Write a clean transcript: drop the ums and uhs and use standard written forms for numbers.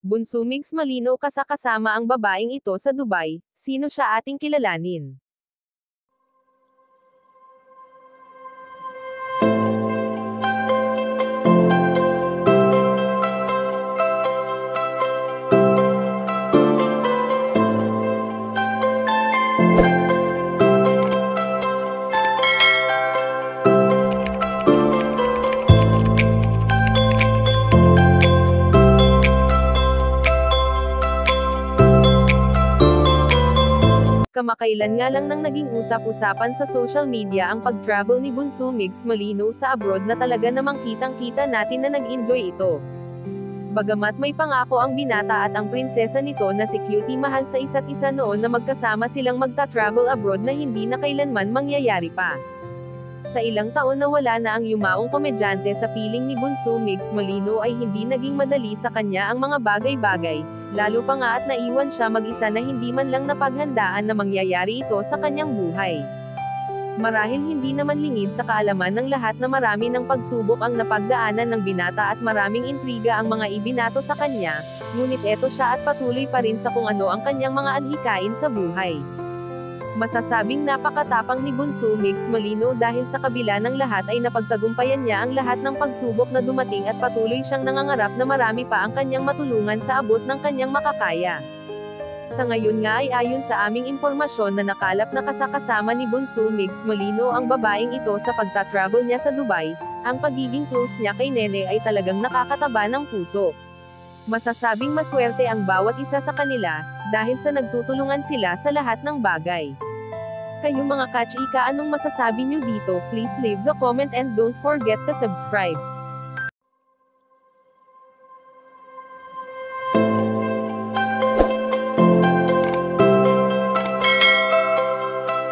Bunso Migs Malino kasama ang babaeng ito sa Dubai, sino siya ating kilalanin. Kamakailan nga lang nang naging usap-usapan sa social media ang pag-travel ni Bunso Migs Malino sa abroad na talaga namang kitang-kita natin na nag-enjoy ito. Bagamat may pangako ang binata at ang prinsesa nito na si Cutie mahal sa isa't isa noon na magkasama silang magta-travel abroad na hindi na kailanman mangyayari pa. Sa ilang taon na wala na ang yumaong komedyante sa piling ni Bunso Migs Malino ay hindi naging madali sa kanya ang mga bagay-bagay, lalo pa nga at naiwan siya mag-isa na hindi man lang napaghandaan na mangyayari ito sa kanyang buhay. Marahil hindi naman lingid sa kaalaman ng lahat na marami ng pagsubok ang napagdaanan ng binata at maraming intriga ang mga ibinato sa kanya, ngunit eto siya at patuloy pa rin sa kung ano ang kanyang mga adhikain sa buhay. Masasabing napakatapang ni Bunso Migs Malino dahil sa kabila ng lahat ay napagtagumpayan niya ang lahat ng pagsubok na dumating at patuloy siyang nangangarap na marami pa ang kanyang matulungan sa abot ng kanyang makakaya. Sa ngayon nga ay ayon sa aming impormasyon na nakalap na kasama ni Bunso Migs Malino ang babaeng ito sa pagta-travel niya sa Dubai, ang pagiging close niya kay Nene ay talagang nakakataba ng puso. Masasabing maswerte ang bawat isa sa kanila, dahil sa nagtutulungan sila sa lahat ng bagay. Kayo mga kachika, anong masasabi nyo dito? Please leave the comment and don't forget to subscribe.